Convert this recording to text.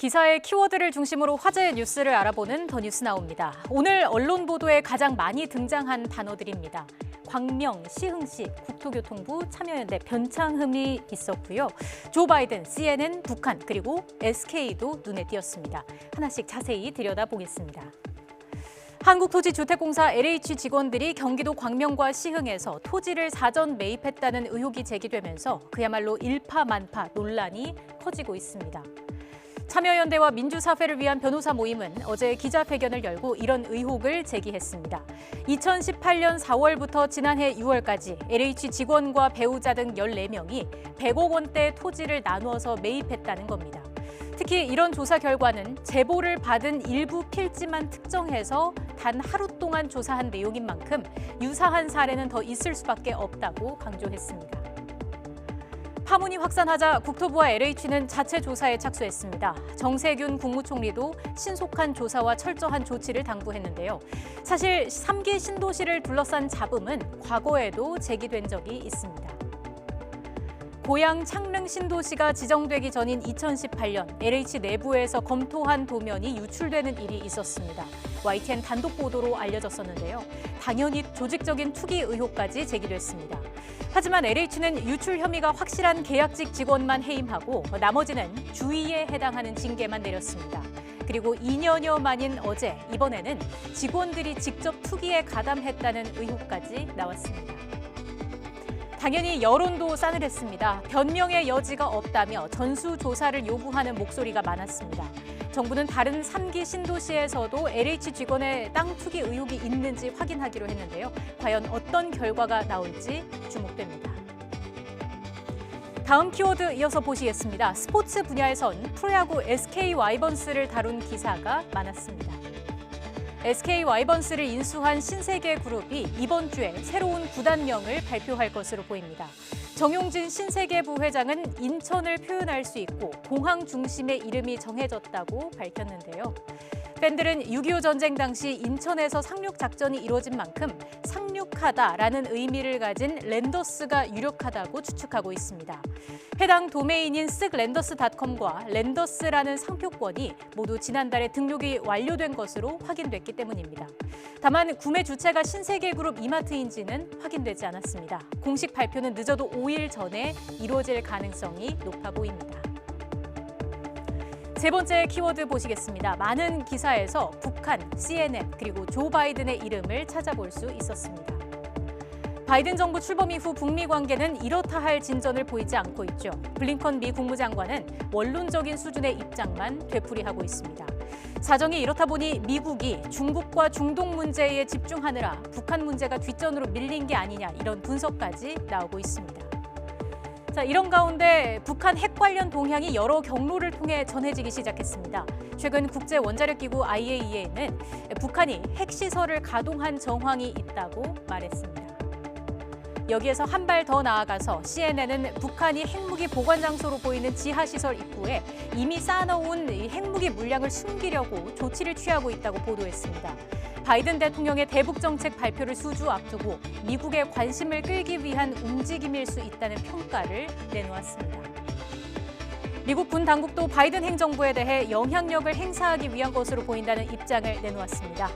기사의 키워드를 중심으로 화제의 뉴스를 알아보는 더 뉴스 나옵니다. 오늘 언론 보도에 가장 많이 등장한 단어들입니다. 광명, 시흥시, 국토교통부, 참여연대, 변창흠이 있었고요. 조 바이든, CNN, 북한, 그리고 SK도 눈에 띄었습니다. 하나씩 자세히 들여다보겠습니다. 한국토지주택공사 LH 직원들이 경기도 광명과 시흥에서 토지를 사전 매입했다는 의혹이 제기되면서 그야말로 일파만파 논란이 커지고 있습니다. 참여연대와 민주사회를 위한 변호사 모임은 어제 기자회견을 열고 이런 의혹을 제기했습니다. 2018년 4월부터 지난해 6월까지 LH 직원과 배우자 등 14명이 100억 원대 토지를 나누어서 매입했다는 겁니다. 특히 이런 조사 결과는 제보를 받은 일부 필지만 특정해서 단 하루 동안 조사한 내용인 만큼 유사한 사례는 더 있을 수밖에 없다고 강조했습니다. 파문이 확산하자 국토부와 LH는 자체 조사에 착수했습니다. 정세균 국무총리도 신속한 조사와 철저한 조치를 당부했는데요. 사실 3기 신도시를 둘러싼 잡음은 과거에도 제기된 적이 있습니다. 고양 창릉 신도시가 지정되기 전인 2018년 LH 내부에서 검토한 도면이 유출되는 일이 있었습니다. YTN 단독 보도로 알려졌었는데요. 당연히 조직적인 투기 의혹까지 제기됐습니다. 하지만 LH는 유출 혐의가 확실한 계약직 직원만 해임하고 나머지는 주의에 해당하는 징계만 내렸습니다. 그리고 2년여 만인 어제 이번에는 직원들이 직접 투기에 가담했다는 의혹까지 나왔습니다. 당연히 여론도 싸늘했습니다. 변명의 여지가 없다며 전수조사를 요구하는 목소리가 많았습니다. 정부는 다른 3기 신도시에서도 LH 직원의 땅 투기 의혹이 있는지 확인하기로 했는데요. 과연 어떤 결과가 나올지 주목됩니다. 다음 키워드 이어서 보시겠습니다. 스포츠 분야에선 프로야구 SK 와이번스를 다룬 기사가 많았습니다. SK 와이번스를 인수한 신세계그룹이 이번 주에 새로운 구단명을 발표할 것으로 보입니다. 정용진 신세계부 회장은 인천을 표현할 수 있고 공항 중심의 이름이 정해졌다고 밝혔는데요. 팬들은 6.25 전쟁 당시 인천에서 상륙 작전이 이루어진 만큼 상륙하다라는 의미를 가진 랜더스가 유력하다고 추측하고 있습니다. 해당 도메인인 쓱랜더스닷컴과 랜더스라는 상표권이 모두 지난달에 등록이 완료된 것으로 확인됐기 때문입니다. 다만 구매 주체가 신세계그룹 이마트인지는 확인되지 않았습니다. 공식 발표는 늦어도 5일 전에 이루어질 가능성이 높아 보입니다. 세 번째 키워드 보시겠습니다. 많은 기사에서 북한, CNN, 그리고 조 바이든의 이름을 찾아볼 수 있었습니다. 바이든 정부 출범 이후 북미 관계는 이렇다 할 진전을 보이지 않고 있죠. 블링컨 미 국무장관은 원론적인 수준의 입장만 되풀이하고 있습니다. 사정이 이렇다 보니 미국이 중국과 중동 문제에 집중하느라 북한 문제가 뒷전으로 밀린 게 아니냐 이런 분석까지 나오고 있습니다. 자, 이런 가운데 북한 핵 관련 동향이 여러 경로를 통해 전해지기 시작했습니다. 최근 국제원자력기구 IAEA는 북한이 핵시설을 가동한 정황이 있다고 말했습니다. 여기에서 한 발 더 나아가서 CNN은 북한이 핵무기 보관 장소로 보이는 지하시설 입구에 이미 쌓아놓은 핵무기 물량을 숨기려고 조치를 취하고 있다고 보도했습니다. 바이든 대통령의 대북 정책 발표를 수주 앞두고 미국의 관심을 끌기 위한 움직임일 수 있다는 평가를 내놓았습니다. 미국 군 당국도 바이든 행정부에 대해 영향력을 행사하기 위한 것으로 보인다는 입장을 내놓았습니다.